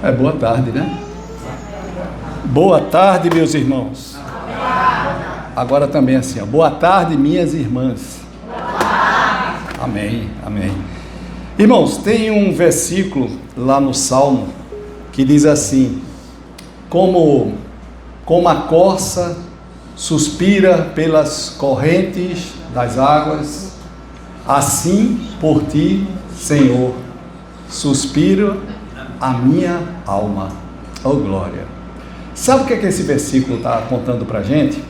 É boa tarde, né? Boa tarde, meus irmãos. Agora também assim, ó. Boa tarde, minhas irmãs. Amém, amém. Irmãos, tem um versículo lá no Salmo que diz assim: como a corça suspira pelas correntes das águas, assim por ti, Senhor, suspiro a minha alma. Oh glória! Sabe o que esse versículo está contando para a gente?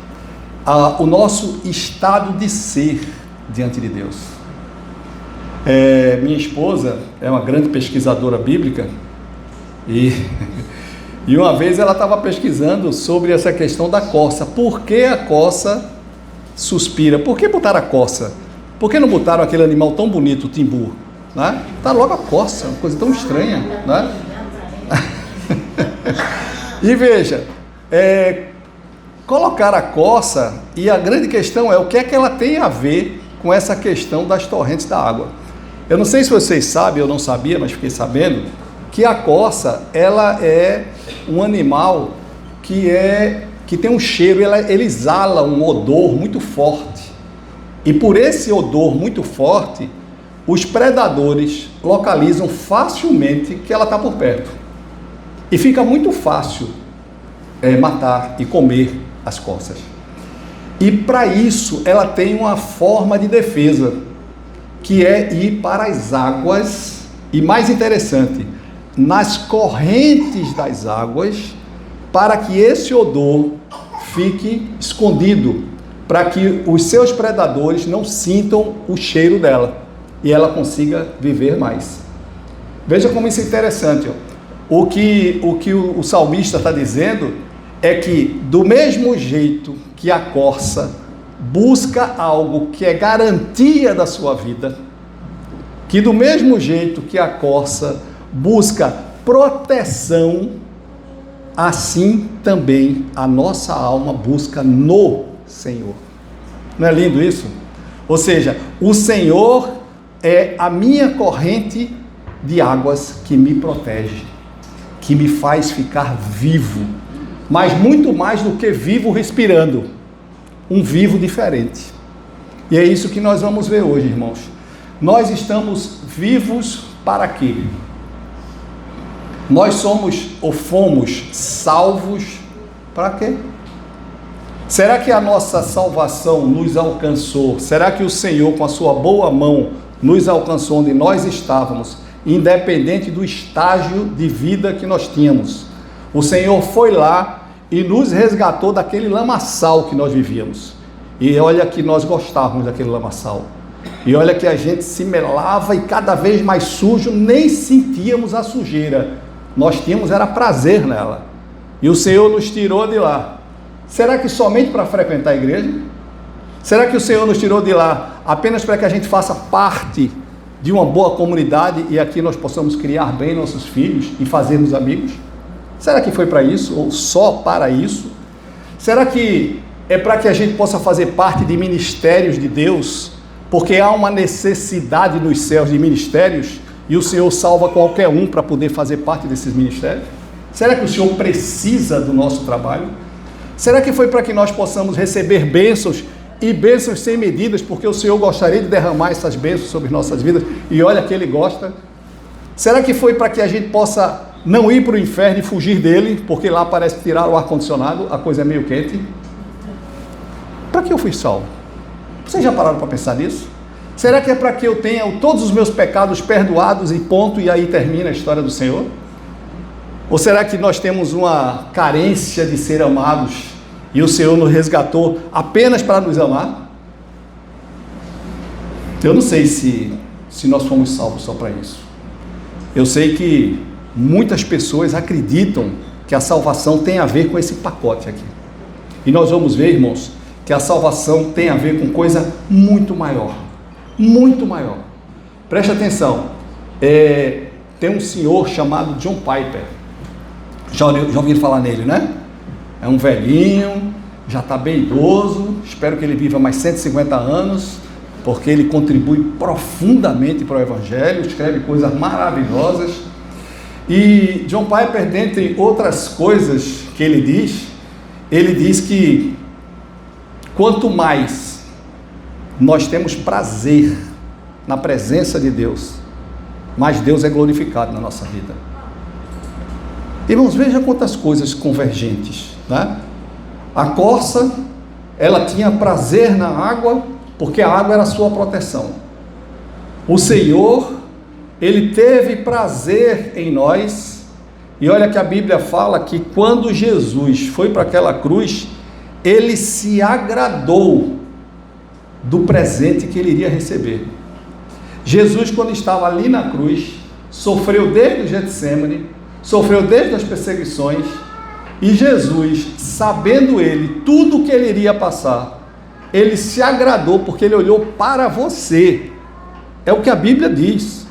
O nosso estado de ser diante de Deus. Minha esposa é uma grande pesquisadora bíblica e uma vez ela estava pesquisando sobre essa questão da corça. Por que a corça suspira? Por que botaram a corça? Por que não botaram aquele animal tão bonito, o timbu? Né? Tá logo a corça, uma coisa tão estranha, né? E veja, colocar a corça, e a grande questão é o que é que ela tem a ver com essa questão das torrentes da água. Eu não sei se vocês sabem, eu não sabia, mas fiquei sabendo, que a corça, ela é um animal que tem um cheiro, ele exala um odor muito forte. E por esse odor muito forte, os predadores localizam facilmente que ela está por perto. E fica muito fácil matar e comer as corças. E para isso ela tem uma forma de defesa, que é ir para as águas, e mais interessante, nas correntes das águas, para que esse odor fique escondido, para que os seus predadores não sintam o cheiro dela e ela consiga viver mais. Veja como isso é interessante, ó. O que o salmista está dizendo é que, do mesmo jeito que a corça busca algo que é garantia da sua vida, que do mesmo jeito que a corça busca proteção, assim também a nossa alma busca no Senhor. Não é lindo isso? Ou seja, o Senhor é a minha corrente de águas que me protege, que me faz ficar vivo, mas muito mais do que vivo respirando, um vivo diferente. E é isso que nós vamos ver hoje, irmãos. Nós estamos vivos para quê? Nós somos ou fomos salvos para quê? Será que a nossa salvação nos alcançou? Será que o Senhor, com a sua boa mão, nos alcançou onde nós estávamos, independente do estágio de vida que nós tínhamos? O Senhor foi lá e nos resgatou daquele lamaçal que nós vivíamos. E olha que nós gostávamos daquele lamaçal. E olha que a gente se melava e cada vez mais sujo, nem sentíamos a sujeira. Nós tínhamos era prazer nela. E o Senhor nos tirou de lá. Será que somente para frequentar a igreja? Será que o Senhor nos tirou de lá apenas para que a gente faça parte de uma boa comunidade e aqui nós possamos criar bem nossos filhos e fazermos amigos? Será que foi para isso ou só para isso? Será que é para que a gente possa fazer parte de ministérios de Deus, porque há uma necessidade nos céus de ministérios e o Senhor salva qualquer um para poder fazer parte desses ministérios? Será que o Senhor precisa do nosso trabalho? Será que foi para que nós possamos receber bênçãos e bênçãos sem medidas, porque o Senhor gostaria de derramar essas bênçãos sobre nossas vidas, e olha que Ele gosta? Será que foi para que a gente possa não ir para o inferno e fugir dele, porque lá parece tirar o ar-condicionado, a coisa é meio quente? Para que eu fui salvo? Vocês já pararam para pensar nisso? Será que é para que eu tenha todos os meus pecados perdoados e ponto, e aí termina a história do Senhor? Ou será que nós temos uma carência de ser amados e o Senhor nos resgatou apenas para nos amar? Eu não sei se nós fomos salvos só para isso. Eu sei que muitas pessoas acreditam que a salvação tem a ver com esse pacote aqui. E nós vamos ver, irmãos, que a salvação tem a ver com coisa muito maior. Muito maior. Preste atenção. Tem um senhor chamado John Piper. Já ouviram falar nele, né? É um velhinho, já está bem idoso, espero que ele viva mais 150 anos, porque ele contribui profundamente para o Evangelho, escreve coisas maravilhosas. E John Piper, dentre outras coisas que ele diz que quanto mais nós temos prazer na presença de Deus, mais Deus é glorificado na nossa vida. Irmãos, veja quantas coisas convergentes, né? A corça, ela tinha prazer na água, porque a água era a sua proteção. O Senhor, Ele teve prazer em nós, e olha que a Bíblia fala que quando Jesus foi para aquela cruz, Ele se agradou do presente que Ele iria receber. Jesus, quando estava ali na cruz, sofreu desde o Getsêmani, sofreu desde as perseguições, e Jesus, sabendo Ele tudo o que Ele iria passar, Ele se agradou porque Ele olhou para você. É o que a Bíblia diz.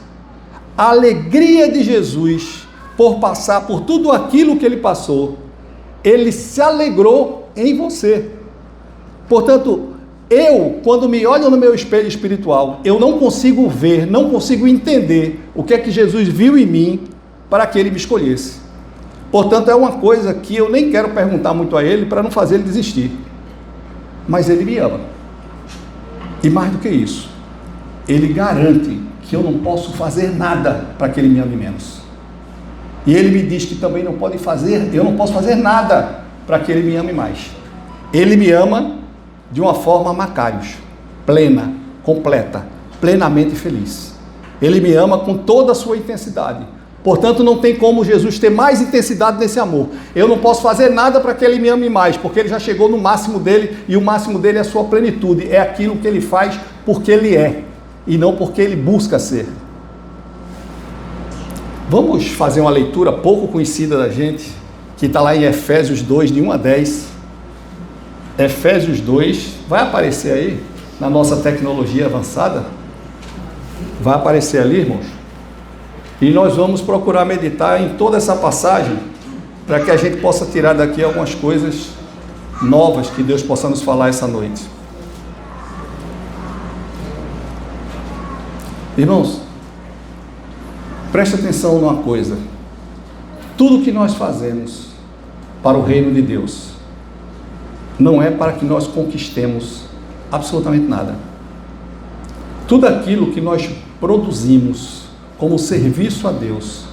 A alegria de Jesus por passar por tudo aquilo que Ele passou, Ele se alegrou em você. Portanto, quando me olho no meu espelho espiritual, eu não consigo ver, não consigo entender o que é que Jesus viu em mim para que Ele me escolhesse. Portanto, é uma coisa que eu nem quero perguntar muito a Ele para não fazer Ele desistir. Mas Ele me ama. E mais do que isso, Ele garante que eu não posso fazer nada para que Ele me ame menos. E Ele me diz que também eu não posso fazer nada para que Ele me ame mais. Ele me ama de uma forma Macários, plena, completa, plenamente feliz. Ele me ama com toda a sua intensidade. Portanto, não tem como Jesus ter mais intensidade nesse amor. Eu não posso fazer nada para que Ele me ame mais, porque Ele já chegou no máximo dele, e o máximo dele é a sua plenitude. É aquilo que Ele faz porque Ele é, e não porque Ele busca ser. Vamos fazer uma leitura pouco conhecida da gente, que está lá em Efésios 2, de 1 a 10. Efésios 2, vai aparecer aí, na nossa tecnologia avançada, vai aparecer ali, irmãos, e nós vamos procurar meditar em toda essa passagem, para que a gente possa tirar daqui algumas coisas novas que Deus possa nos falar essa noite. Irmãos, preste atenção numa coisa: tudo que nós fazemos para o reino de Deus não é para que nós conquistemos absolutamente nada. Tudo aquilo que nós produzimos como serviço a Deus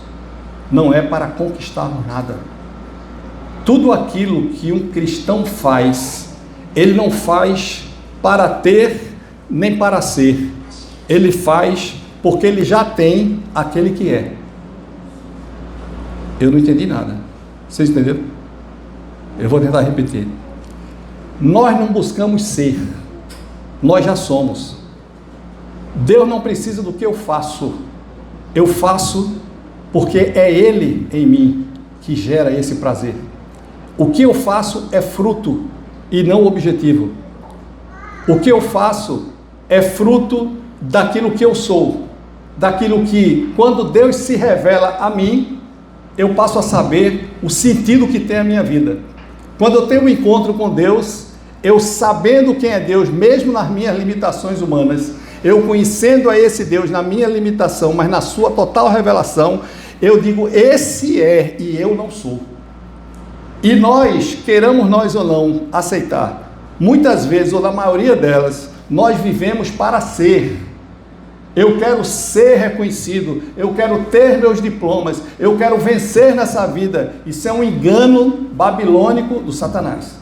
não é para conquistarmos nada. Tudo aquilo que um cristão faz, ele não faz para ter nem para ser. Ele faz porque ele já tem aquele que é. Eu não entendi nada. Vocês entenderam? Eu vou tentar repetir. Nós não buscamos ser, nós já somos. Deus não precisa do que eu faço porque é Ele em mim que gera esse prazer. O que eu faço é fruto e não objetivo. O que eu faço é fruto daquilo que eu sou, daquilo que, quando Deus se revela a mim, eu passo a saber o sentido que tem a minha vida. Quando eu tenho um encontro com Deus, eu sabendo quem é Deus, mesmo nas minhas limitações humanas, eu conhecendo a esse Deus na minha limitação, mas na sua total revelação, eu digo, esse é e eu não sou. E nós, queiramos nós ou não aceitar, muitas vezes, ou na maioria delas, nós vivemos para ser. Eu quero ser reconhecido, eu quero ter meus diplomas, eu quero vencer nessa vida. Isso é um engano babilônico do Satanás.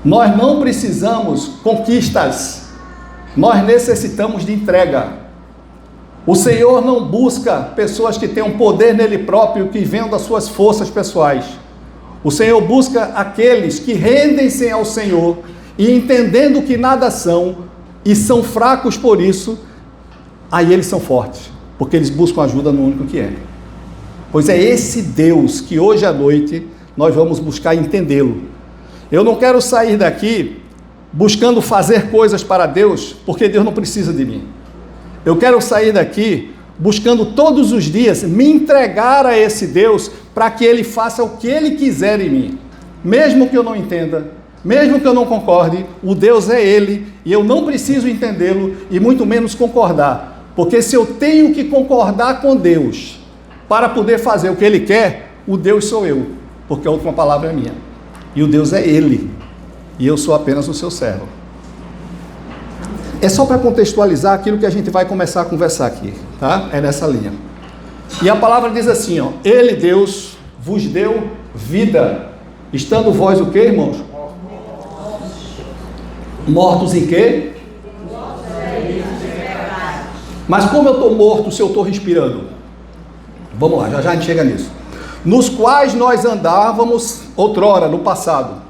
Nós não precisamos conquistas, nós necessitamos de entrega. O Senhor não busca pessoas que tenham poder nele próprio, que venham das suas forças pessoais. O Senhor busca aqueles que rendem-se ao Senhor e entendendo que nada são e são fracos por isso, aí eles são fortes, porque eles buscam ajuda no único que é. Pois é esse Deus que hoje à noite nós vamos buscar entendê-lo. Eu não quero sair daqui buscando fazer coisas para Deus, porque Deus não precisa de mim. Eu quero sair daqui buscando todos os dias me entregar a esse Deus para que Ele faça o que Ele quiser em mim. Mesmo que eu não entenda, mesmo que eu não concorde, o Deus é Ele e eu não preciso entendê-lo e muito menos concordar. Porque se eu tenho que concordar com Deus para poder fazer o que ele quer, o Deus sou eu, porque a última palavra é minha. E o Deus é ele. E eu sou apenas o seu servo. É só para contextualizar aquilo que a gente vai começar a conversar aqui, tá? É nessa linha. E a palavra diz assim, ó: ele, Deus, vos deu vida, estando vós o quê, irmãos? Mortos em quê? Mas como eu estou morto se eu estou respirando? Vamos lá, já a gente chega nisso. Nos quais nós andávamos outrora, no passado,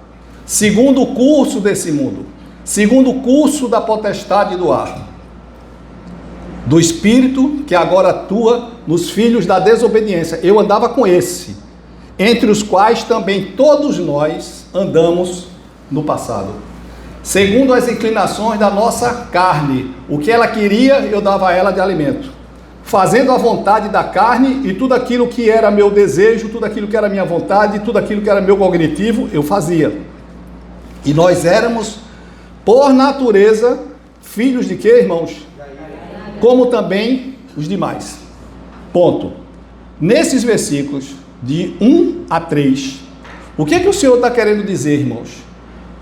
segundo o curso desse mundo, segundo o curso da potestade do ar, do espírito que agora atua nos filhos da desobediência. Eu andava com esse, entre os quais também todos nós andamos no passado, segundo as inclinações da nossa carne. O que ela queria, eu dava a ela de alimento, fazendo a vontade da carne, e tudo aquilo que era meu desejo, tudo aquilo que era minha vontade, tudo aquilo que era meu cognitivo, eu fazia. E nós éramos, por natureza, filhos de quê, irmãos? Como também os demais. Ponto. Nesses versículos, de 1 a 3, o que é que o Senhor está querendo dizer, irmãos?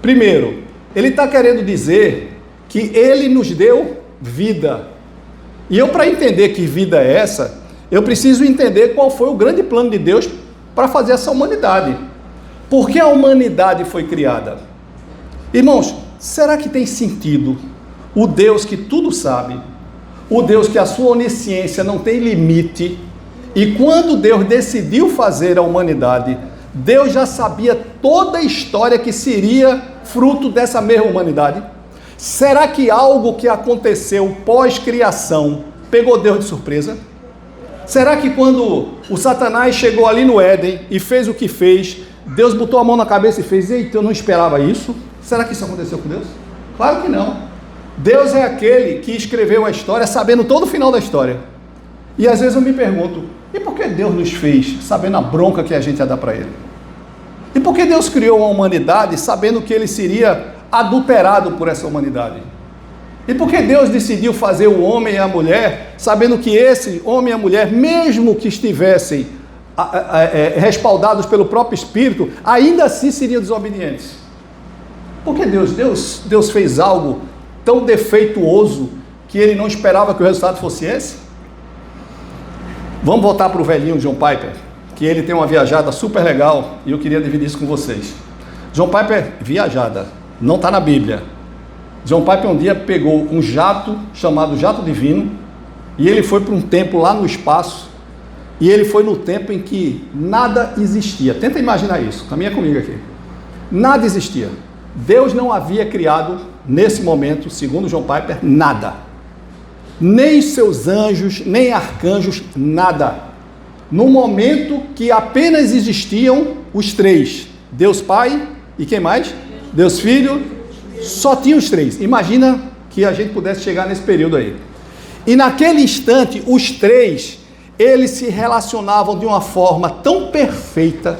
Primeiro, Ele está querendo dizer que Ele nos deu vida. E eu, para entender que vida é essa, eu preciso entender qual foi o grande plano de Deus para fazer essa humanidade. Por que a humanidade foi criada? Irmãos, será que tem sentido o Deus que tudo sabe, o Deus que a sua onisciência não tem limite, e quando Deus decidiu fazer a humanidade, Deus já sabia toda a história que seria fruto dessa mesma humanidade? Será que algo que aconteceu pós-criação pegou Deus de surpresa? Será que quando o Satanás chegou ali no Éden e fez o que fez, Deus botou a mão na cabeça e fez: eita, eu não esperava isso? Será que isso aconteceu com Deus? Claro que não. Deus é aquele que escreveu a história sabendo todo o final da história. E às vezes eu me pergunto, e por que Deus nos fez sabendo a bronca que a gente ia dar para Ele? E por que Deus criou a humanidade sabendo que Ele seria adulterado por essa humanidade? E por que Deus decidiu fazer o homem e a mulher sabendo que esse homem e a mulher, mesmo que estivessem respaldados pelo próprio Espírito, ainda assim seriam desobedientes? Por que Deus fez algo tão defeituoso que Ele não esperava que o resultado fosse esse? Vamos voltar para o velhinho John Piper, que ele tem uma viajada super legal e eu queria dividir isso com vocês. John Piper, viajada, não está na Bíblia. John Piper um dia pegou um jato chamado jato divino e ele foi para um templo lá no espaço, e ele foi no tempo em que nada existia. Tenta imaginar isso, caminha comigo aqui. Nada existia. Deus não havia criado nesse momento, segundo John Piper, nada. Nem seus anjos, nem arcanjos, nada. No momento que apenas existiam os três, Deus Pai e quem mais? Deus Filho, só tinha os três. Imagina que a gente pudesse chegar nesse período aí. E naquele instante, os três, eles se relacionavam de uma forma tão perfeita,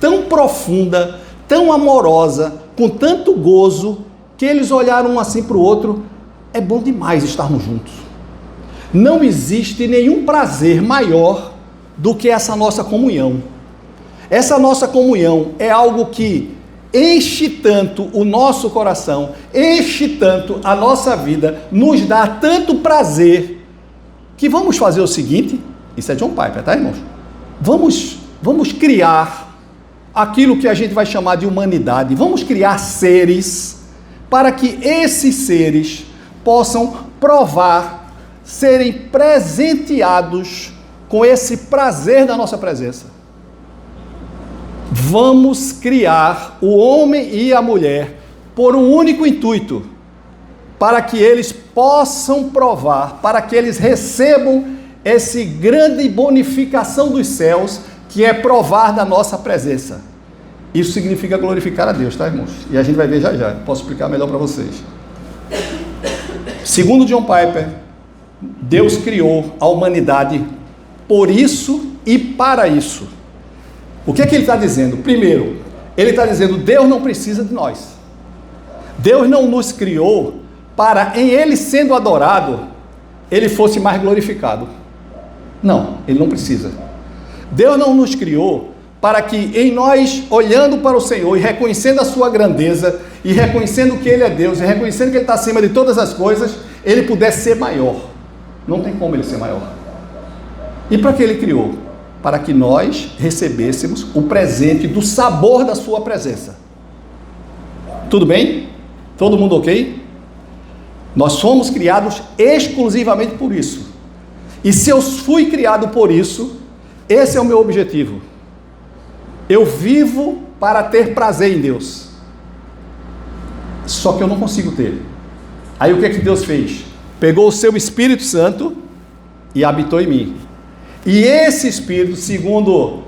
tão profunda, tão amorosa, com tanto gozo, que eles olharam um assim para o outro: é bom demais estarmos juntos. Não existe nenhum prazer maior do que essa nossa comunhão. Essa nossa comunhão é algo que enche tanto o nosso coração, enche tanto a nossa vida, nos dá tanto prazer, que vamos fazer o seguinte, isso é John Piper, tá, irmãos? Vamos criar aquilo que a gente vai chamar de humanidade, vamos criar seres, para que esses seres possam provar, serem presenteados com esse prazer da nossa presença. Vamos criar o homem e a mulher por um único intuito, para que eles possam provar, para que eles recebam essa grande bonificação dos céus, que é provar da nossa presença. Isso significa glorificar a Deus, tá, irmãos? E a gente vai ver já já, posso explicar melhor para vocês. Segundo John Piper, Deus criou a humanidade por isso e para isso. O que é que ele está dizendo? Primeiro, ele está dizendo: Deus não precisa de nós. Deus não nos criou para, em Ele sendo adorado, Ele fosse mais glorificado. Não, Ele não precisa. Deus não nos criou para que em nós, olhando para o Senhor e reconhecendo a sua grandeza, e reconhecendo que Ele é Deus, e reconhecendo que Ele está acima de todas as coisas, Ele pudesse ser maior. Não tem como Ele ser maior. E para que Ele criou? Para que nós recebêssemos o presente do sabor da sua presença. Tudo bem? Todo mundo ok? Nós fomos criados exclusivamente por isso. E se eu fui criado por isso, esse é o meu objetivo. Eu vivo para ter prazer em Deus. Só que eu não consigo ter. Aí o que é que Deus fez? Pegou o seu Espírito Santo e habitou em mim. E esse Espírito, segundo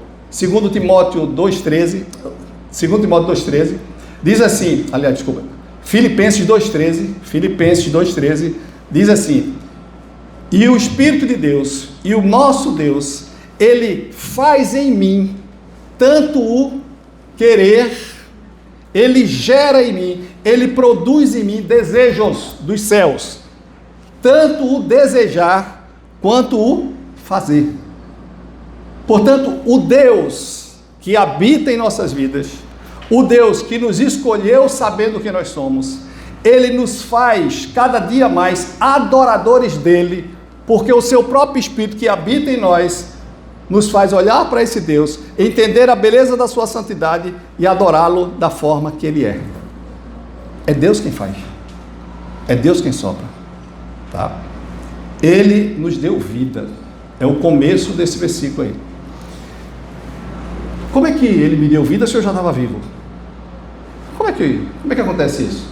Timóteo 2,13, diz assim, aliás, desculpa, Filipenses 2,13, diz assim: e o Espírito de Deus, e o nosso Deus, Ele faz em mim tanto o querer, Ele gera em mim, Ele produz em mim desejos dos céus, tanto o desejar, quanto o fazer. Portanto, o Deus que habita em nossas vidas, o Deus que nos escolheu sabendo quem nós somos, Ele nos faz cada dia mais adoradores dEle, porque o seu próprio Espírito que habita em nós, nos faz olhar para esse Deus, entender a beleza da sua santidade e adorá-lo da forma que Ele é. É Deus quem faz. É Deus quem sopra. Tá? Ele nos deu vida. É o começo desse versículo aí. Como é que Ele me deu vida se eu já estava vivo? Como é que acontece isso?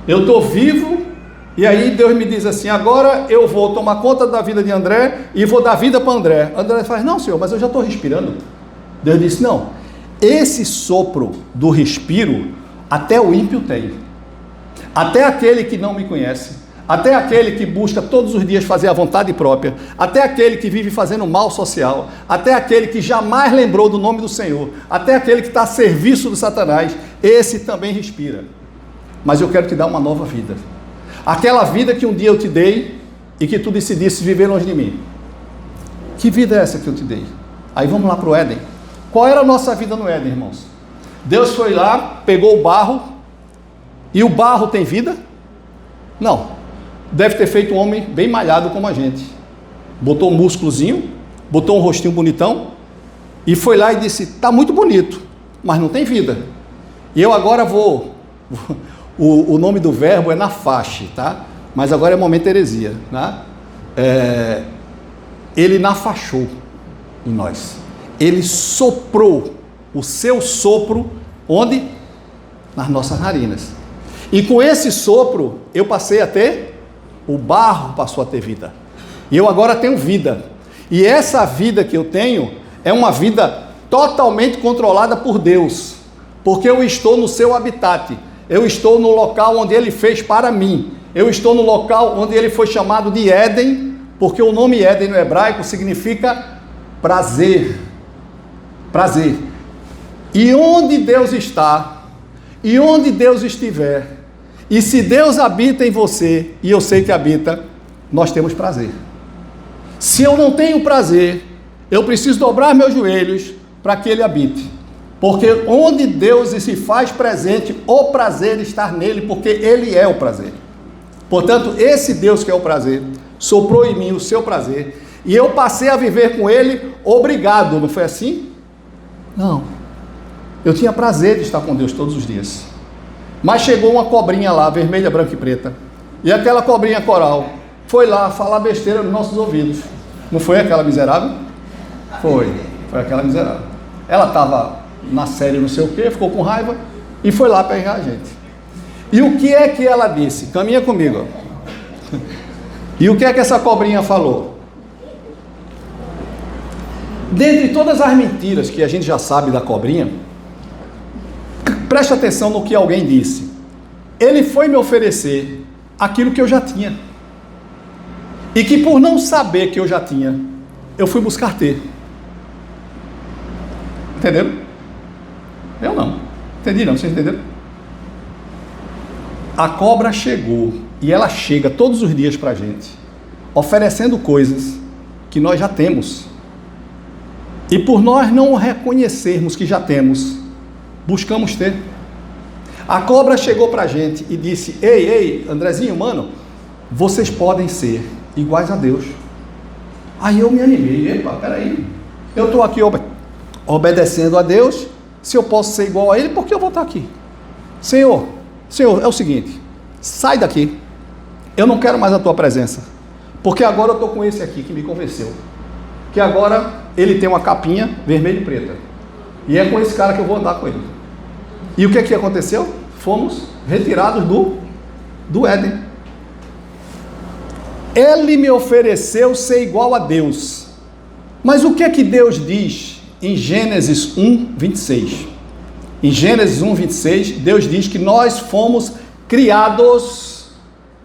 Eu estou vivo e aí Deus me diz assim: agora eu vou tomar conta da vida de André e vou dar vida para André. André faz: não, Senhor, mas eu já estou respirando. Deus disse: não, esse sopro do respiro até o ímpio tem, até aquele que não me conhece, até aquele que busca todos os dias fazer a vontade própria, até aquele que vive fazendo mal social, até aquele que jamais lembrou do nome do Senhor, até aquele que está a serviço do Satanás, esse também respira. Mas eu quero te dar uma nova vida. Aquela vida que um dia eu te dei e que tu decidisse viver longe de mim. Que vida é essa que eu te dei? Aí vamos lá para o Éden. Qual era a nossa vida no Éden, irmãos? Deus foi lá, pegou o barro, e o barro tem vida? Não. Deve ter feito um homem bem malhado como a gente. Botou um músculozinho, botou um rostinho bonitão, e foi lá e disse: está muito bonito, mas não tem vida. E eu agora o nome do verbo é nafaxe, tá? Mas agora é momento heresia, tá? Ele nafachou em nós. Ele soprou o seu sopro, onde? Nas nossas narinas. E com esse sopro, eu passei a ter, o barro passou a ter vida. E eu agora tenho vida. E essa vida que eu tenho é uma vida totalmente controlada por Deus. Porque eu estou no seu habitat. Eu estou no local onde Ele fez para mim. Eu estou no local onde Ele foi chamado de Éden, porque o nome Éden no hebraico significa prazer. Prazer. E onde Deus está, e onde Deus estiver, e se Deus habita em você, e eu sei que habita, nós temos prazer. Se eu não tenho prazer, eu preciso dobrar meus joelhos para que Ele habite. Porque onde Deus se faz presente, o prazer estar nele, porque Ele é o prazer. Portanto, esse Deus que é o prazer, soprou em mim o seu prazer, e eu passei a viver com Ele obrigado, não foi assim? Não. Eu tinha prazer de estar com Deus todos os dias. Mas chegou uma cobrinha lá, vermelha, branca e preta, e aquela cobrinha coral foi lá falar besteira nos nossos ouvidos. Não foi aquela miserável? Foi aquela miserável. Ela estava na série não sei o que, ficou com raiva e foi lá pegar a gente. E o que é que ela disse? Caminha comigo. E o que é que essa cobrinha falou? Dentre todas as mentiras que a gente já sabe da cobrinha, preste atenção no que alguém disse. Ele foi me oferecer aquilo que eu já tinha. E que por não saber que eu já tinha, eu fui buscar ter. Entenderam? Eu não. Entendi não, vocês entenderam? A cobra chegou, e ela chega todos os dias para a gente, oferecendo coisas que nós já temos. E por nós não reconhecermos que já temos, buscamos ter. A cobra chegou para a gente e disse: ei, Andrezinho, mano, vocês podem ser iguais a Deus. Aí eu me animei: epa, peraí, eu estou aqui obedecendo a Deus, se eu posso ser igual a Ele, por que eu vou estar aqui? Senhor, é o seguinte, sai daqui, eu não quero mais a tua presença, porque agora eu estou com esse aqui que me convenceu, que agora ele tem uma capinha vermelha e preta, e é com esse cara que eu vou andar com ele. E o que aconteceu? Fomos retirados do Éden. Ele me ofereceu ser igual a Deus. Mas o que é que Deus diz em Gênesis 1, 26? Em Gênesis 1, 26, Deus diz que nós fomos criados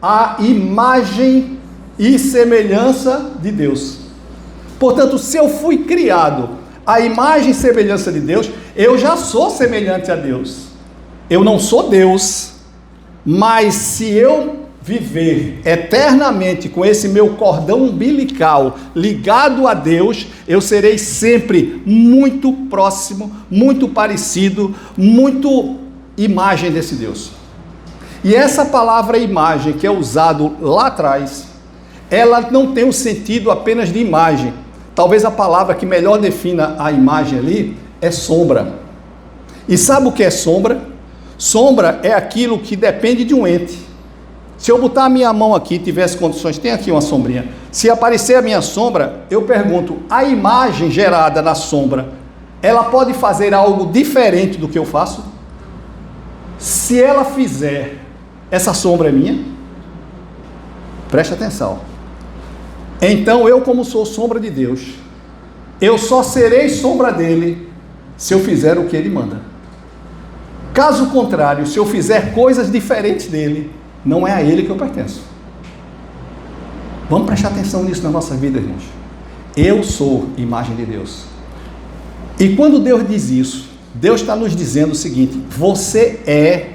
à imagem e semelhança de Deus. Portanto, se eu fui criado à imagem e semelhança de Deus, eu já sou semelhante a Deus. Eu não sou Deus, mas se eu viver eternamente com esse meu cordão umbilical ligado a Deus, eu serei sempre muito próximo, muito parecido, muito imagem desse Deus. E essa palavra imagem que é usado lá atrás, ela não tem um sentido apenas de imagem. Talvez a palavra que melhor defina a imagem ali é sombra. E sabe o que é sombra? Sombra é aquilo que depende de um ente. Se eu botar a minha mão aqui, tivesse condições, tem aqui uma sombrinha, se aparecer a minha sombra, eu pergunto, a imagem gerada na sombra, ela pode fazer algo diferente do que eu faço? Se ela fizer, essa sombra é minha? Preste atenção. Então eu, como sou sombra de Deus, eu só serei sombra dele se eu fizer o que ele manda. Caso contrário, se eu fizer coisas diferentes dele, não é a ele que eu pertenço. Vamos prestar atenção nisso na nossa vida, irmãos. Eu sou imagem de Deus. E quando Deus diz isso, Deus está nos dizendo o seguinte: você é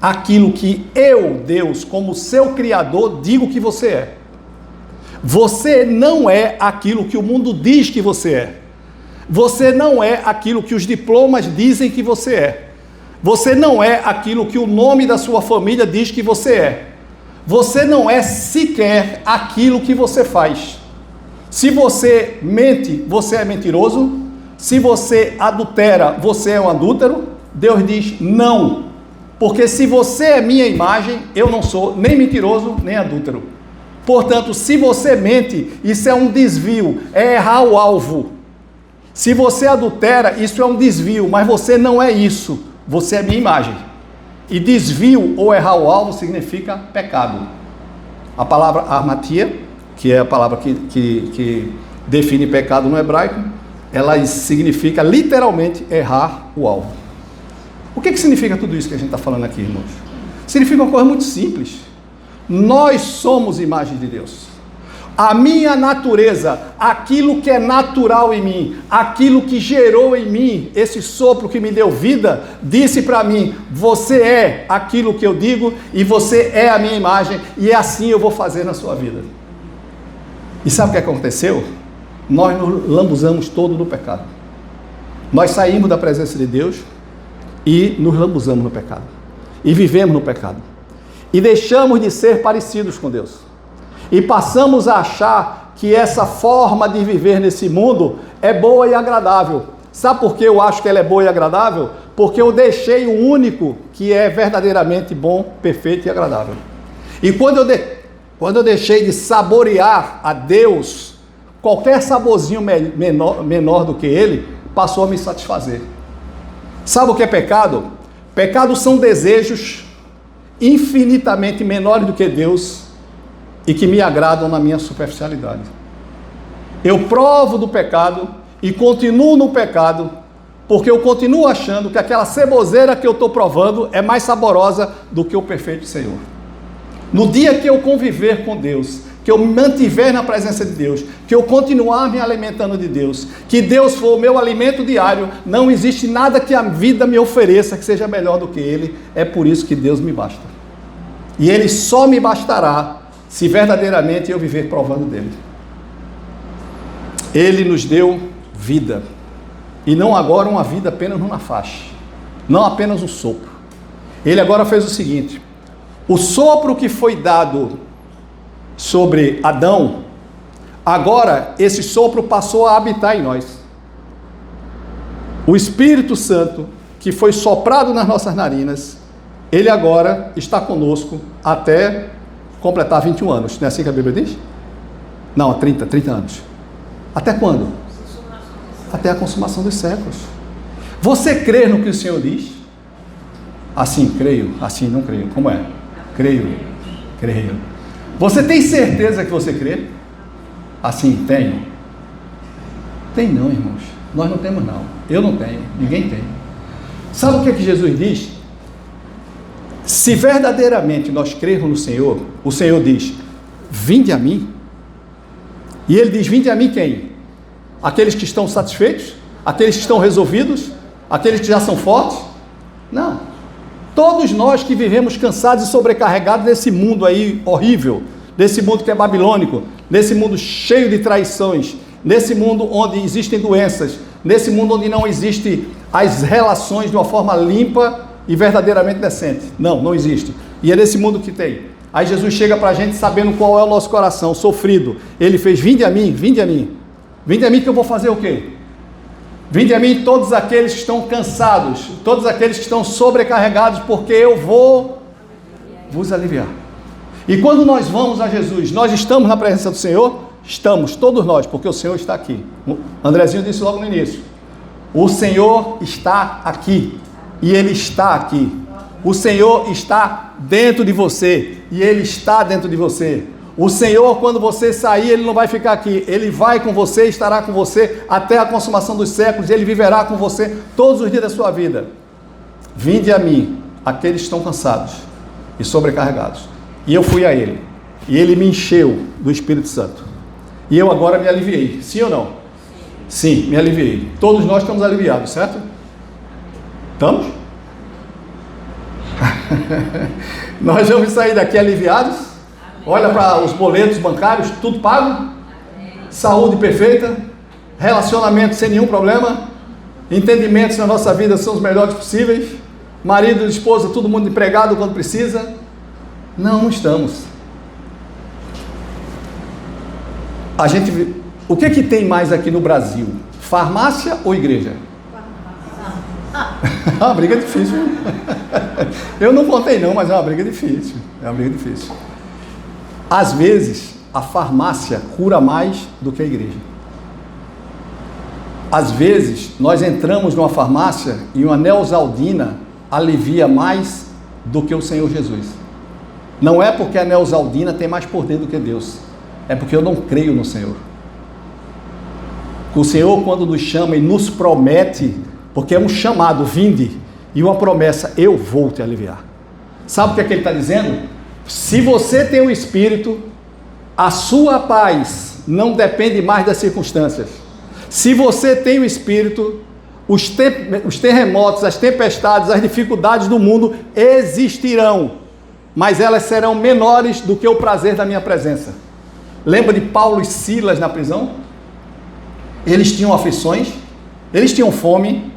aquilo que eu, Deus, como seu Criador, digo que você é. Você não é aquilo que o mundo diz que você é. Você não é aquilo que os diplomas dizem que você é. Você não é aquilo que o nome da sua família diz que você é. Você não é sequer aquilo que você faz. Se você mente, você é mentiroso. Se você adultera, você é um adúltero. Deus diz não. Porque se você é minha imagem, eu não sou nem mentiroso, nem adúltero. Portanto, se você mente, isso é um desvio, é errar o alvo. Se você adultera, isso é um desvio, mas você não é isso. Você é minha imagem. E desvio ou errar o alvo significa pecado. A palavra armatia, que é a palavra que define pecado no hebraico, ela significa literalmente errar o alvo. O que significa tudo isso que a gente está falando aqui, irmãos? Significa uma coisa muito simples. Nós somos imagem de Deus. A minha natureza, aquilo que é natural em mim, aquilo que gerou em mim, esse sopro que me deu vida, disse para mim: você é aquilo que eu digo e você é a minha imagem, e é assim eu vou fazer na sua vida. E sabe o que aconteceu? Nós nos lambuzamos todo no pecado. Nós saímos da presença de Deus e nos lambuzamos no pecado. E vivemos no pecado. E deixamos de ser parecidos com Deus. E passamos a achar que essa forma de viver nesse mundo é boa e agradável. Sabe por que eu acho que ela é boa e agradável? Porque eu deixei o único que é verdadeiramente bom, perfeito e agradável. E quando eu deixei de saborear a Deus, qualquer saborzinho menor do que ele, passou a me satisfazer. Sabe o que é pecado? Pecado são desejos infinitamente menores do que Deus e que me agradam na minha superficialidade. Eu provo do pecado e continuo no pecado, porque eu continuo achando que aquela ceboseira que eu estou provando é mais saborosa do que o perfeito Senhor. No dia que eu conviver com Deus, que eu me mantiver na presença de Deus, que eu continuar me alimentando de Deus, que Deus for o meu alimento diário, não existe nada que a vida me ofereça que seja melhor do que Ele. É por isso que Deus me basta. E Ele só me bastará se verdadeiramente eu viver provando dele. Ele nos deu vida. e não agora uma vida apenas no nafaste, não apenas um sopro. Ele agora fez o seguinte: o sopro que foi dado sobre Adão, agora esse sopro passou a habitar em nós. O Espírito Santo, que foi soprado nas nossas narinas, ele agora está conosco até completar 21 anos. Não é assim que a Bíblia diz? Não, 30 anos. Até quando? Até a consumação dos séculos. Você crê no que o Senhor diz? Assim creio, assim não creio. Como é? Creio. Você tem certeza que você crê? Assim, tenho. Tem não, irmãos. Nós não temos não. Eu não tenho, ninguém tem. Sabe o que é que Jesus diz? Se verdadeiramente nós crermos no Senhor, o Senhor diz: vinde a mim. E ele diz: vinde a mim quem? Aqueles que estão satisfeitos? Aqueles que estão resolvidos? Aqueles que já são fortes? Não. Todos nós que vivemos cansados e sobrecarregados nesse mundo aí horrível, nesse mundo que é babilônico, nesse mundo cheio de traições, nesse mundo onde existem doenças, nesse mundo onde não existem as relações de uma forma limpa e verdadeiramente decente. Não existe. E é nesse mundo que tem. Aí Jesus chega para a gente sabendo qual é o nosso coração, sofrido. Ele fez: vinde a mim, vinde a mim. Vinde a mim que eu vou fazer o quê? Vinde a mim todos aqueles que estão cansados, todos aqueles que estão sobrecarregados, porque eu vou vos aliviar. E quando nós vamos a Jesus, nós estamos na presença do Senhor? Estamos, todos nós, porque o Senhor está aqui. O Andrezinho disse logo no início: o Senhor está aqui, e Ele está aqui. O Senhor está dentro de você, e Ele está dentro de você. O Senhor, quando você sair, Ele não vai ficar aqui, Ele vai com você, estará com você até a consumação dos séculos, Ele viverá com você todos os dias da sua vida. Vinde a mim, aqueles que estão cansados e sobrecarregados. E eu fui a Ele, e Ele me encheu do Espírito Santo. E eu agora me aliviei, sim ou não? Sim, me aliviei. Todos nós estamos aliviados, certo? Estamos? Nós vamos sair daqui aliviados. Olha para os boletos bancários, tudo pago, saúde perfeita, relacionamento sem nenhum problema, entendimentos na nossa vida são os melhores possíveis, marido e esposa, todo mundo empregado quando precisa. Não estamos. O que tem mais aqui no Brasil? Farmácia ou igreja? É uma briga difícil. Eu não contei não, mas é uma briga difícil. Às vezes, a farmácia cura mais do que a igreja. Às vezes, nós entramos numa farmácia e uma Neosaldina alivia mais do que o Senhor Jesus. Não é porque a Neosaldina tem mais poder do que Deus. É porque eu não creio no Senhor. O Senhor, quando nos chama e nos promete, porque é um chamado, vinde, e uma promessa: eu vou te aliviar. Sabe o que é que ele está dizendo? Se você tem o Espírito, a sua paz não depende mais das circunstâncias. Se você tem o Espírito, os terremotos, as tempestades, as dificuldades do mundo existirão, mas elas serão menores do que o prazer da minha presença. Lembra de Paulo e Silas na prisão? Eles tinham aflições, eles tinham fome,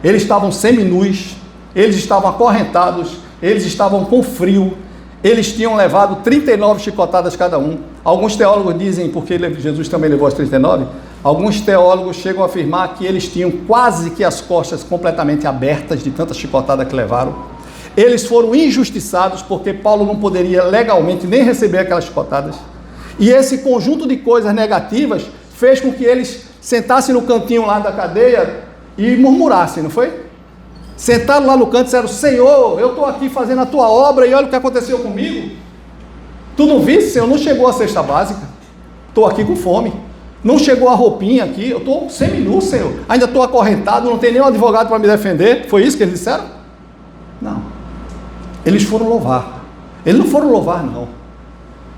eles estavam seminus, eles estavam acorrentados, eles estavam com frio, eles tinham levado 39 chicotadas cada um. Alguns teólogos dizem, porque Jesus também levou as 39, alguns teólogos chegam a afirmar que eles tinham quase que as costas completamente abertas de tanta chicotada que levaram. Eles foram injustiçados porque Paulo não poderia legalmente nem receber aquelas chicotadas. E esse conjunto de coisas negativas fez com que eles sentassem no cantinho lá da cadeia e murmurassem, não foi? Sentaram lá no canto e disseram: Senhor, eu estou aqui fazendo a tua obra e olha o que aconteceu comigo. Tu não viste, Senhor? Não chegou a cesta básica. Estou aqui com fome. Não chegou a roupinha aqui. Eu estou seminu, Senhor. Ainda estou acorrentado, não tem nenhum advogado para me defender. Foi isso que eles disseram? Não. Eles foram louvar. Eles não foram louvar, não.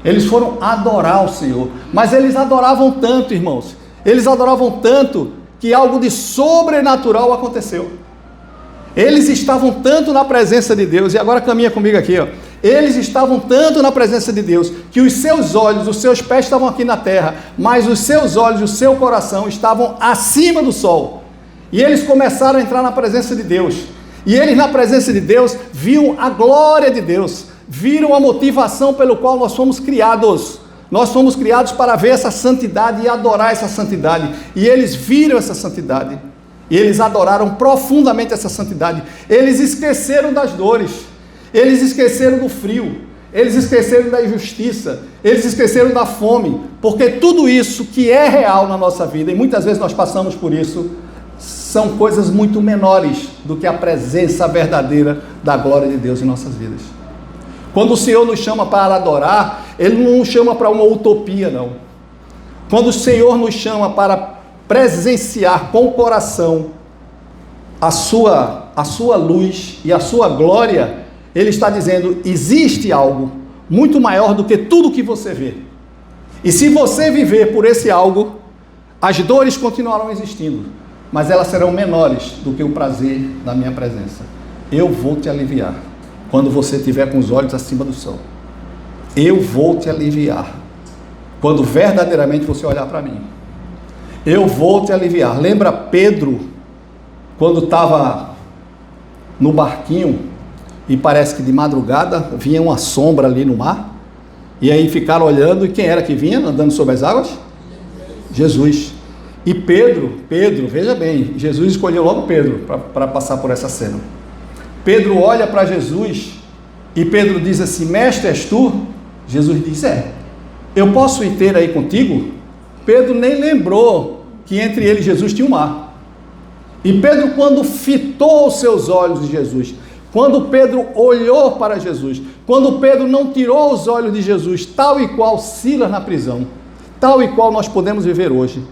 Eles foram adorar o Senhor. Mas eles adoravam tanto, irmãos. Eles adoravam tanto que algo de sobrenatural aconteceu. Eles estavam tanto na presença de Deus, e agora caminha comigo aqui, ó. Eles estavam tanto na presença de Deus, que os seus olhos, os seus pés estavam aqui na terra, mas os seus olhos, o seu coração estavam acima do sol. E eles começaram a entrar na presença de Deus. E eles, na presença de Deus, viam a glória de Deus, viram a motivação pelo qual nós fomos criados. Nós fomos criados para ver essa santidade e adorar essa santidade. E eles viram essa santidade. E eles adoraram profundamente essa santidade. Eles esqueceram das dores. Eles esqueceram do frio. Eles esqueceram da injustiça. Eles esqueceram da fome. Porque tudo isso que é real na nossa vida, e muitas vezes nós passamos por isso, são coisas muito menores do que a presença verdadeira da glória de Deus em nossas vidas. Quando o Senhor nos chama para adorar, Ele não nos chama para uma utopia, não. Quando o Senhor nos chama para presenciar com o coração a sua luz e a sua glória, Ele está dizendo, existe algo muito maior do que tudo que você vê. E se você viver por esse algo, as dores continuarão existindo, mas elas serão menores do que o prazer da minha presença. Eu vou te aliviar quando você estiver com os olhos acima do sol. Eu vou te aliviar quando verdadeiramente você olhar para mim. Eu vou te aliviar. Lembra Pedro, quando estava no barquinho, e parece que de madrugada vinha uma sombra ali no mar, e aí ficaram olhando, e quem era que vinha andando sobre as águas? Jesus. E Pedro, veja bem, Jesus escolheu logo Pedro para passar por essa cena. Pedro olha para Jesus, e Pedro diz assim, mestre, és tu? Jesus diz, eu posso ir ter aí contigo? Pedro nem lembrou que entre ele e Jesus tinha um mar. E Pedro, quando fitou os seus olhos de Jesus, quando Pedro olhou para Jesus, quando Pedro não tirou os olhos de Jesus, tal e qual Silas na prisão, tal e qual nós podemos viver hoje,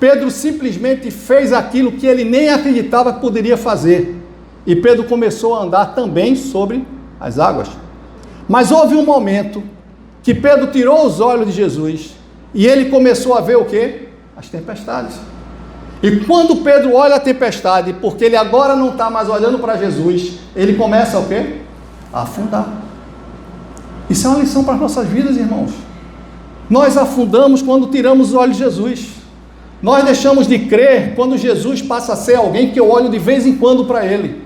Pedro simplesmente fez aquilo que ele nem acreditava que poderia fazer. E Pedro começou a andar também sobre as águas. Mas houve um momento que Pedro tirou os olhos de Jesus e ele começou a ver o quê? As tempestades. E quando Pedro olha a tempestade, porque ele agora não está mais olhando para Jesus, ele começa o quê? A afundar. Isso é uma lição para as nossas vidas, irmãos. Nós afundamos quando tiramos os olhos de Jesus. Nós deixamos de crer quando Jesus passa a ser alguém que eu olho de vez em quando para Ele.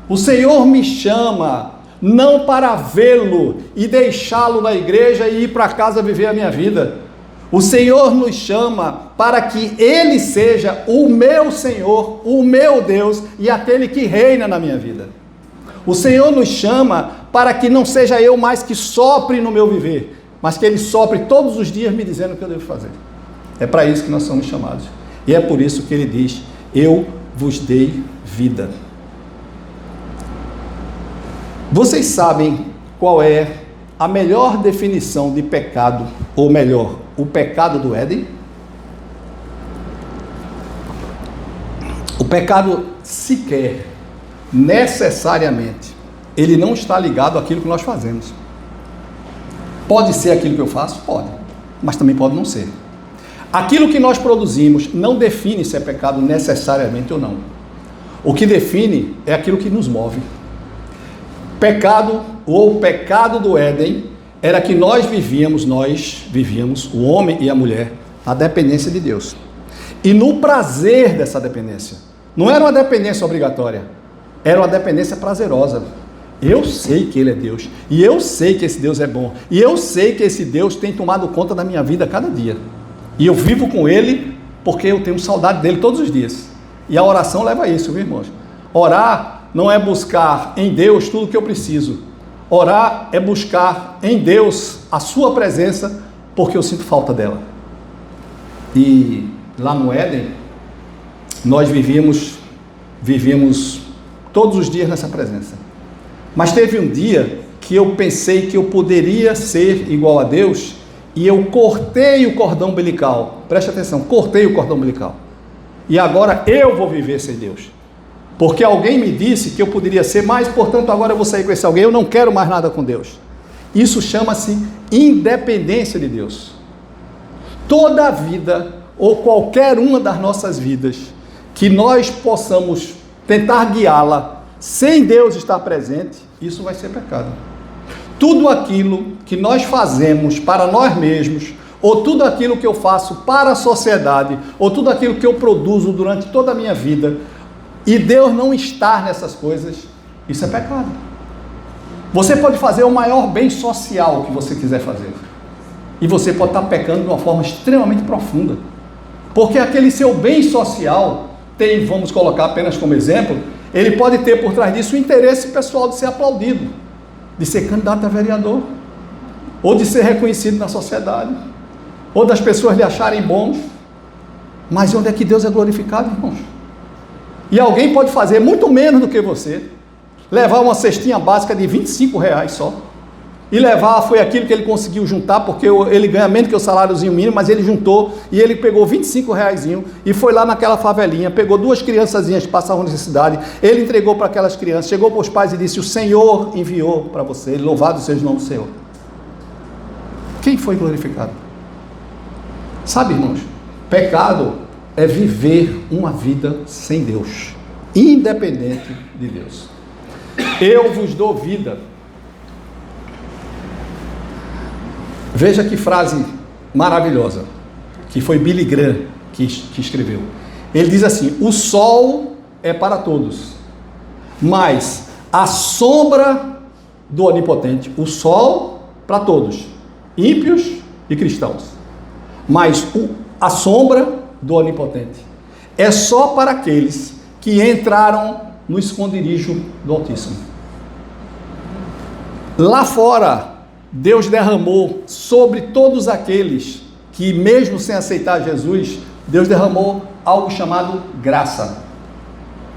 O Senhor me chama não para vê-lo e deixá-lo na igreja e ir para casa viver a minha vida. O Senhor nos chama para que Ele seja o meu Senhor, o meu Deus e aquele que reina na minha vida. O Senhor nos chama para que não seja eu mais que sopre no meu viver, mas que Ele sopre todos os dias me dizendo o que eu devo fazer. É para isso que nós somos chamados. E é por isso que Ele diz, eu vos dei vida. Vocês sabem qual é a melhor definição de pecado, ou melhor, o pecado do Éden? O pecado sequer, necessariamente, ele não está ligado àquilo que nós fazemos. Pode ser aquilo que eu faço? Pode, mas também pode não ser. Aquilo que nós produzimos não define se é pecado necessariamente ou não. O que define é aquilo que nos move. Pecado, ou o pecado do Éden, era que nós vivíamos, o homem e a mulher, a dependência de Deus. E no prazer dessa dependência. Não era uma dependência obrigatória, era uma dependência prazerosa. Eu sei que Ele é Deus, e eu sei que esse Deus é bom, e eu sei que esse Deus tem tomado conta da minha vida a cada dia. E eu vivo com Ele porque eu tenho saudade dEle todos os dias. E a oração leva a isso, viu, irmãos? Orar não é buscar em Deus tudo o que eu preciso. Orar é buscar em Deus a sua presença, porque eu sinto falta dela. E lá no Éden, nós vivíamos todos os dias nessa presença. Mas teve um dia que eu pensei que eu poderia ser igual a Deus, e eu cortei o cordão umbilical. Preste atenção, cortei o cordão umbilical. E agora eu vou viver sem Deus. Porque alguém me disse que eu poderia ser, mas portanto agora eu vou sair com esse alguém, eu não quero mais nada com Deus. Isso chama-se independência de Deus. Toda a vida, ou qualquer uma das nossas vidas, que nós possamos tentar guiá-la sem Deus estar presente, isso vai ser pecado. tudo aquilo que nós fazemos para nós mesmos, ou tudo aquilo que eu faço para a sociedade, ou tudo aquilo que eu produzo durante toda a minha vida, e Deus não estar nessas coisas, isso é pecado. Você pode fazer o maior bem social que você quiser fazer, e você pode estar pecando de uma forma extremamente profunda, porque aquele seu bem social tem, vamos colocar apenas como exemplo, ele pode ter por trás disso o interesse pessoal de ser aplaudido, de ser candidato a vereador, ou de ser reconhecido na sociedade, ou das pessoas lhe acharem bons. Mas onde é que Deus é glorificado, irmãos? E alguém pode fazer muito menos do que você, levar uma cestinha básica de R$25 só, e levar, foi aquilo que ele conseguiu juntar, porque ele ganha menos que o saláriozinho mínimo, mas ele juntou, e ele pegou R$25 e foi lá naquela favelinha, pegou 2 criançazinhas que passavam necessidade, ele entregou para aquelas crianças, chegou para os pais e disse: o Senhor enviou para você, louvado seja o nome do Senhor. Quem foi glorificado? Sabe, irmãos, pecado é viver uma vida sem Deus, independente de Deus. Eu vos dou vida. Veja que frase maravilhosa, que foi Billy Graham que escreveu. Ele diz assim: o sol é para todos, mas a sombra do Onipotente, o sol para todos, ímpios e cristãos, mas a sombra do Onipotente é só para aqueles que entraram no esconderijo do Altíssimo. Lá fora, Deus derramou sobre todos aqueles que, mesmo sem aceitar Jesus, Deus derramou algo chamado graça.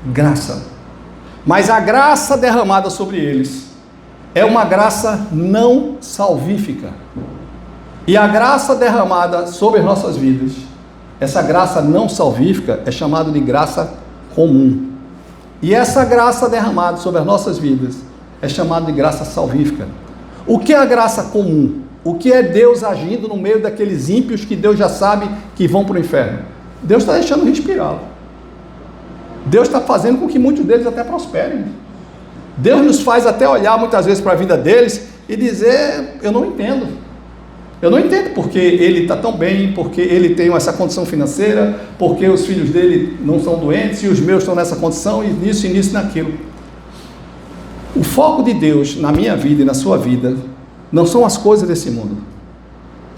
Graça. Mas a graça derramada sobre eles é uma graça não salvífica. E a graça derramada sobre as nossas vidas, essa graça não salvífica, é chamada de graça comum. E essa graça derramada sobre as nossas vidas é chamada de graça salvífica. O que é a graça comum? O que é Deus agindo no meio daqueles ímpios que Deus já sabe que vão para o inferno? Deus está deixando respirar. Deus está fazendo com que muitos deles até prosperem. Deus nos faz até olhar muitas vezes para a vida deles e dizer: eu não entendo. Eu não entendo porque ele está tão bem, porque ele tem essa condição financeira, porque os filhos dele não são doentes e os meus estão nessa condição, e nisso, naquilo. O foco de Deus na minha vida e na sua vida não são as coisas desse mundo.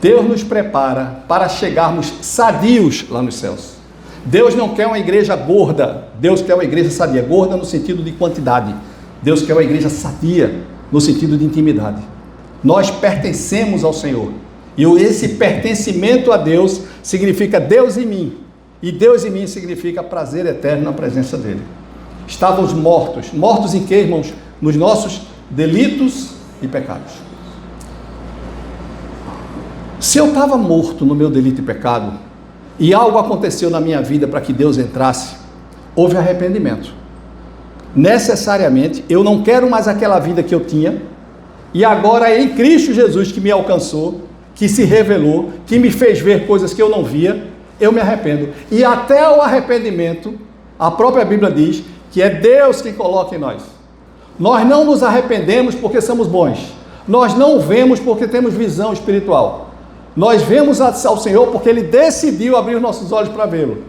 Deus nos prepara para chegarmos sadios lá nos céus. Deus não quer uma igreja gorda, Deus quer uma igreja sadia. Gorda no sentido de quantidade. Deus quer uma igreja sadia no sentido de intimidade. Nós pertencemos ao Senhor. E esse pertencimento a Deus significa Deus em mim. E Deus em mim significa prazer eterno na presença dEle. Estávamos mortos. Mortos em quê, irmãos? Nos nossos delitos e pecados. Se eu estava morto no meu delito e pecado, e algo aconteceu na minha vida para que Deus entrasse, houve arrependimento. Necessariamente, eu não quero mais aquela vida que eu tinha, e agora é em Cristo Jesus que me alcançou, que se revelou, que me fez ver coisas que eu não via, eu me arrependo. E até o arrependimento, a própria Bíblia diz que é Deus quem coloca em nós. Nós não nos arrependemos porque somos bons. Nós não vemos porque temos visão espiritual. Nós vemos ao Senhor porque Ele decidiu abrir os nossos olhos para vê-lo.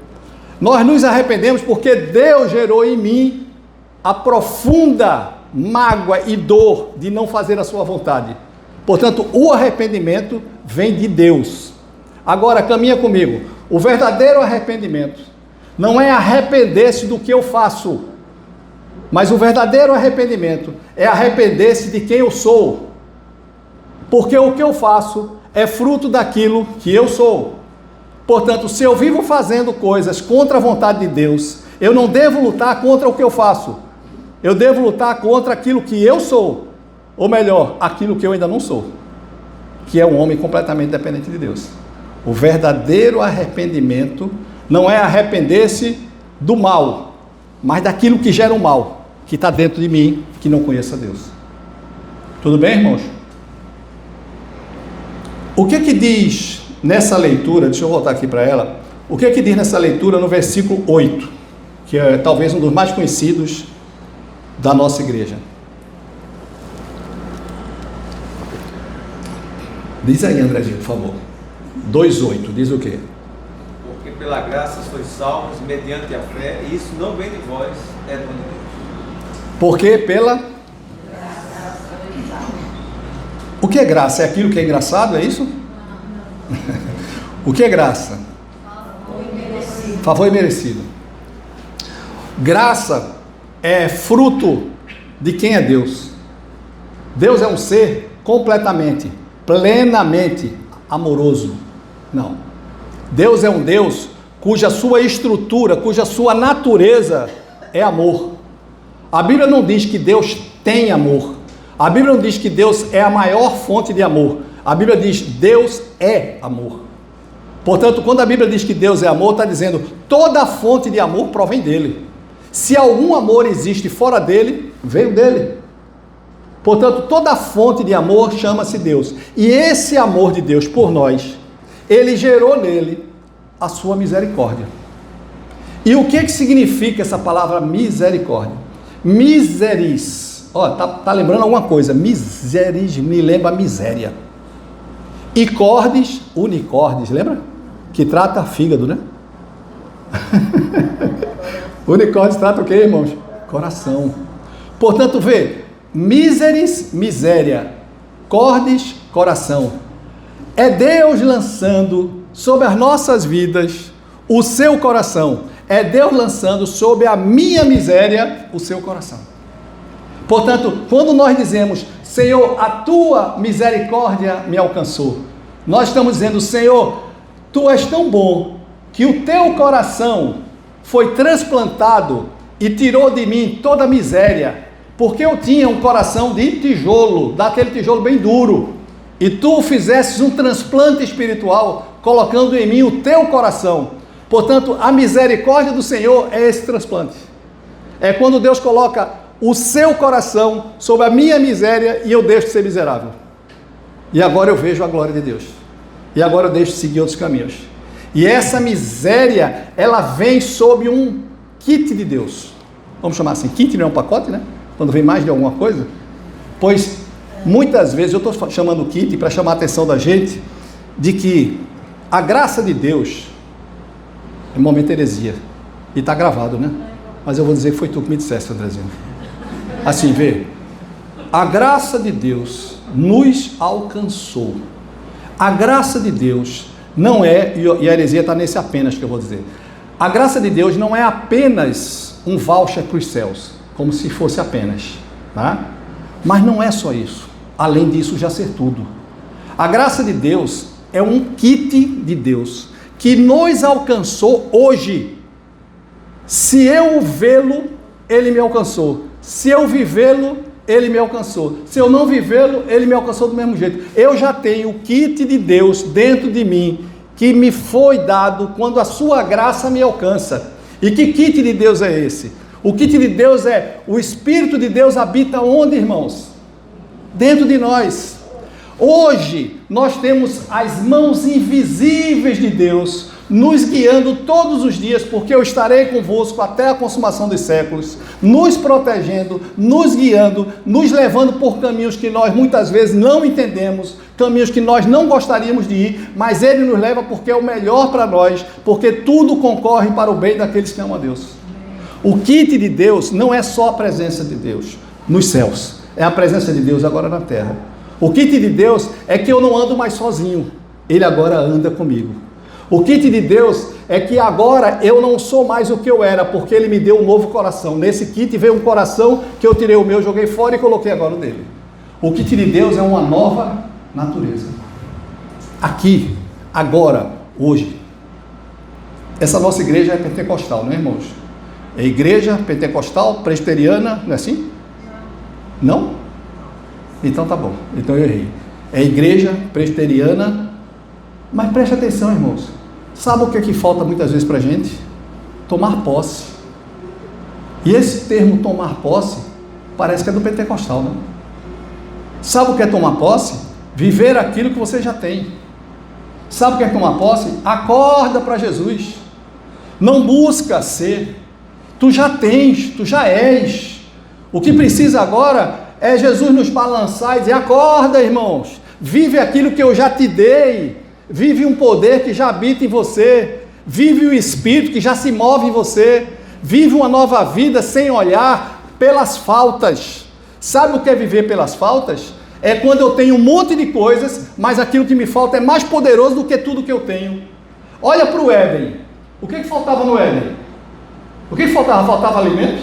Nós nos arrependemos porque Deus gerou em mim a profunda mágoa e dor de não fazer a sua vontade. Portanto, o arrependimento vem de Deus. Agora, caminha comigo. O verdadeiro arrependimento não é arrepender-se do que eu faço, mas o verdadeiro arrependimento é arrepender-se de quem eu sou, porque o que eu faço é fruto daquilo que eu sou. Portanto, se eu vivo fazendo coisas contra a vontade de Deus, eu não devo lutar contra o que eu faço, eu devo lutar contra aquilo que eu sou, ou melhor, aquilo que eu ainda não sou, que é um homem completamente dependente de Deus. O verdadeiro arrependimento não é arrepender-se do mal, mas daquilo que gera o mal, que está dentro de mim, que não conheça Deus. Tudo bem, irmãos? O que diz nessa leitura, deixa eu voltar aqui para ela, o que diz nessa leitura no versículo 8, que é talvez um dos mais conhecidos da nossa igreja? Diz aí, Andrezinho, por favor. 2:8, diz o quê? Porque pela graça sois salvos mediante a fé, e isso não vem de vós, é dom de Deus. Porque pela... O que é graça? É aquilo que é engraçado, é isso? O que é graça? Favor imerecido. Graça é fruto de quem é Deus. Deus é um ser completamente, plenamente amoroso. Não. Deus é um Deus cuja sua estrutura, cuja sua natureza é amor. A Bíblia não diz que Deus tem amor. A Bíblia não diz que Deus é a maior fonte de amor. A Bíblia diz Deus é amor. Portanto, quando a Bíblia diz que Deus é amor, está dizendo toda fonte de amor provém dele. Se algum amor existe fora dele, veio dele. Portanto, toda fonte de amor chama-se Deus. E esse amor de Deus por nós, ele gerou nele a sua misericórdia. E o que significa essa palavra misericórdia? Miseris. Ó, tá lembrando alguma coisa? Miseris me lembra miséria. E cordes, unicórdios, lembra? Que trata fígado, né? Unicórdios trata o que, irmãos? Coração. Portanto, vê, miseris, miséria, cordes, coração. É Deus lançando sobre as nossas vidas o seu coração. É Deus lançando sobre a minha miséria o seu coração. Portanto, quando nós dizemos, Senhor, a tua misericórdia me alcançou, nós estamos dizendo, Senhor, tu és tão bom que o teu coração foi transplantado e tirou de mim toda a miséria, porque eu tinha um coração de tijolo, daquele tijolo bem duro, e tu fizesses um transplante espiritual, colocando em mim o teu coração. Portanto, a misericórdia do Senhor é esse transplante. É quando Deus coloca o seu coração sobre a minha miséria e eu deixo de ser miserável. E agora eu vejo a glória de Deus. E agora eu deixo de seguir outros caminhos. E essa miséria, ela vem sob um kit de Deus. Vamos chamar assim, kit não é um pacote, né? Quando vem mais de alguma coisa. Pois, muitas vezes, eu estou chamando kit para chamar a atenção da gente de que a graça de Deus é momento heresia. E está gravado, né? Mas eu vou dizer que foi tu que me disseste, Andrezinho. Assim, vê. A graça de Deus nos alcançou. A graça de Deus não é, e a heresia está nesse apenas que eu vou dizer. A graça de Deus não é apenas um voucher para os céus, como se fosse apenas, tá? Mas não é só isso. Além disso, já ser tudo. A graça de Deus é um kit de Deus que nos alcançou hoje. Se eu vê-lo, ele me alcançou. Se eu vivê-lo, ele me alcançou. Se eu não vivê-lo, ele me alcançou do mesmo jeito. Eu já tenho o kit de Deus dentro de mim, que me foi dado quando a sua graça me alcança. E que kit de Deus é esse? O kit de Deus é, o Espírito de Deus habita onde, irmãos? Dentro de nós. Hoje, nós temos as mãos invisíveis de Deus nos guiando todos os dias, porque eu estarei convosco até a consumação dos séculos, nos protegendo, nos guiando, nos levando por caminhos que nós muitas vezes não entendemos, caminhos que nós não gostaríamos de ir, mas Ele nos leva porque é o melhor para nós, porque tudo concorre para o bem daqueles que amam a Deus. O kit de Deus não é só a presença de Deus nos céus, é a presença de Deus agora na terra. O kit de Deus é que eu não ando mais sozinho, Ele agora anda comigo. O kit de Deus é que agora eu não sou mais o que eu era, porque Ele me deu um novo coração. Nesse kit veio um coração que eu tirei o meu, joguei fora e coloquei agora o dele. O kit de Deus é uma nova natureza. Aqui, agora, hoje. Essa nossa igreja é pentecostal, não é, irmãos? É igreja pentecostal, presbiteriana, não é assim? Não? Então tá bom, então eu errei. É igreja presbiteriana, mas preste atenção, irmãos. Sabe o que é que falta muitas vezes para a gente? Tomar posse. E esse termo tomar posse parece que é do pentecostal, né? Sabe o que é tomar posse? Viver aquilo que você já tem. Sabe o que é tomar posse? Acorda para Jesus. Não busca ser. Tu já tens, tu já és. O que precisa agora é Jesus nos balançar e dizer: acorda, irmãos. vive aquilo que eu já te dei, vive um poder que já habita em você, vive o Espírito que já se move em você, vive uma nova vida sem olhar pelas faltas. Sabe o que é viver pelas faltas? É quando eu tenho um monte de coisas, mas aquilo que me falta é mais poderoso do que tudo que eu tenho. Olha para o Éden. O que faltava no Éden? O que faltava? Faltava alimento?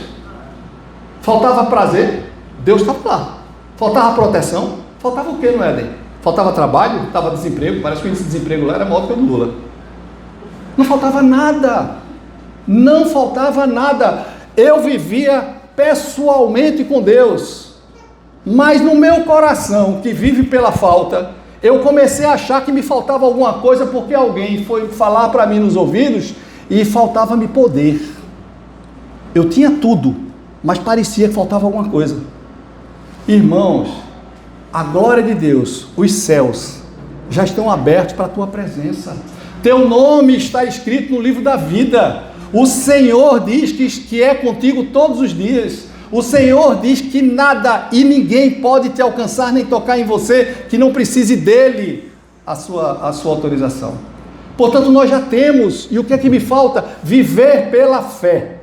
Faltava prazer? Deus estava lá. Faltava proteção? Faltava o que no Éden? Faltava trabalho? Estava desemprego? Parece que o índice de desemprego lá era maior que o do Lula. Não faltava nada. Não faltava nada. Eu vivia pessoalmente com Deus. Mas no meu coração, que vive pela falta, eu comecei a achar que me faltava alguma coisa porque alguém foi falar para mim nos ouvidos e faltava-me poder. Eu tinha tudo, mas parecia que faltava alguma coisa. Irmãos, a glória de Deus, os céus, já estão abertos para a tua presença. Teu nome está escrito no livro da vida. O Senhor diz que é contigo todos os dias. O Senhor diz que nada e ninguém pode te alcançar nem tocar em você, que não precise dele a sua autorização. Portanto, nós já temos, e o que é que me falta? Viver pela fé.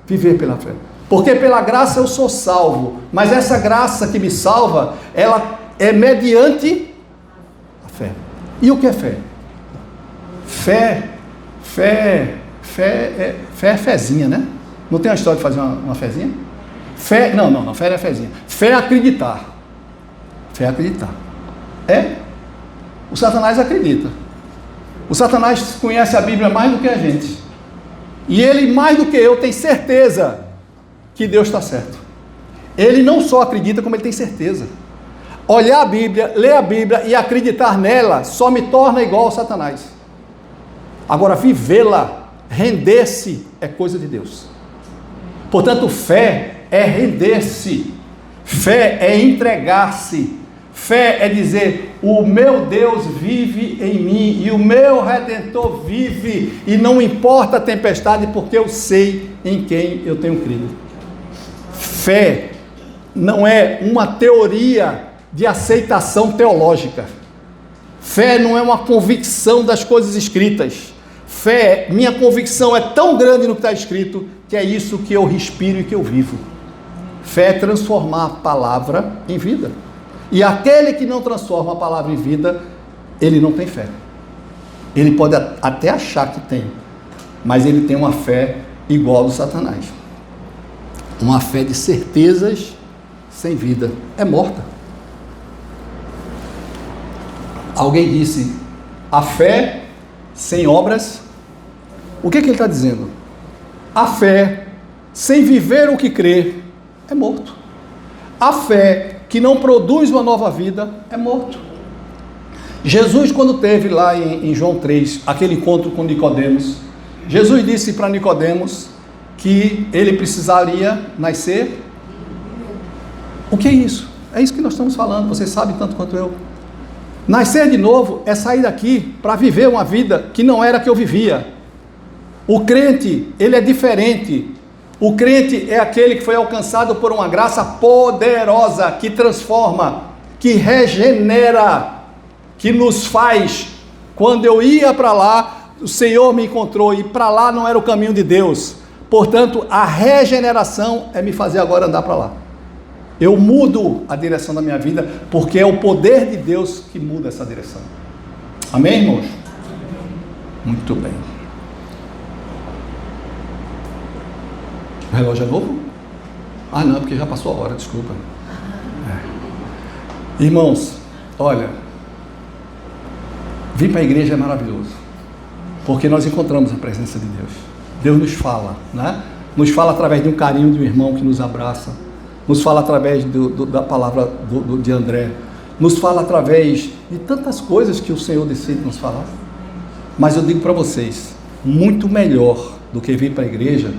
Viver pela fé. Porque pela graça eu sou salvo, mas essa graça que me salva, ela é mediante a fé. E o que é fé? Fé é fezinha, né? Não tem a história de fazer uma fezinha? Fé, não, fé não é fezinha. Fé é acreditar. Fé é acreditar. O Satanás acredita. O Satanás conhece a Bíblia mais do que a gente. E ele, mais do que eu, tem certeza que Deus está certo. Ele não só acredita, como ele tem certeza. Olhar a Bíblia, ler a Bíblia e acreditar nela só me torna igual ao Satanás. Agora, vivê-la, render-se, é coisa de Deus. Portanto, fé é render-se, fé é entregar-se, fé é dizer: o meu Deus vive em mim e o meu Redentor vive, e não importa a tempestade, porque eu sei em quem eu tenho crido. Fé não é uma teoria de aceitação teológica, fé não é uma convicção das coisas escritas. Fé, minha convicção é tão grande no que está escrito, que é isso que eu respiro e que eu vivo. Fé é transformar a palavra em vida. E aquele que não transforma a palavra em vida, ele não tem fé. Ele pode até achar que tem, mas ele tem uma fé igual ao do Satanás. Uma fé de certezas sem vida. É morta. Alguém disse: a fé sem obras. O que ele está dizendo? A fé sem viver o que crê é morto. A fé que não produz uma nova vida é morto. Jesus, quando teve lá em João 3, aquele encontro com Nicodemos, Jesus disse para Nicodemos que ele precisaria nascer. O que é isso? É isso que nós estamos falando, vocês sabem tanto quanto eu. Nascer de novo é sair daqui para viver uma vida que não era a que eu vivia. O crente, ele é diferente. O crente é aquele que foi alcançado por uma graça poderosa, que transforma, que regenera, que nos faz. Quando eu ia para lá, o Senhor me encontrou, e para lá não era o caminho de Deus. Portanto, a regeneração é me fazer agora andar para lá. Eu mudo a direção da minha vida, porque é o poder de Deus que muda essa direção. Amém, irmãos? Muito bem. O relógio é novo? Ah, não, porque já passou a hora, desculpa. Irmãos, olha, vir para a igreja é maravilhoso, porque nós encontramos a presença de Deus. Deus nos fala, né? Nos fala através de um carinho de um irmão que nos abraça, nos fala através da palavra de André, nos fala através de tantas coisas que o Senhor decide nos falar. Mas eu digo para vocês, muito melhor do que vir para a igreja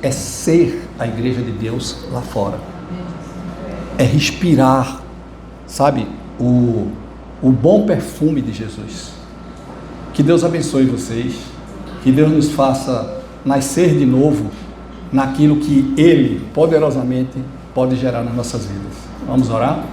é ser a igreja de Deus lá fora. É respirar, sabe, o bom perfume de Jesus. Que Deus abençoe vocês, que Deus nos faça nascer de novo naquilo que Ele poderosamente pode gerar nas nossas vidas. Vamos orar?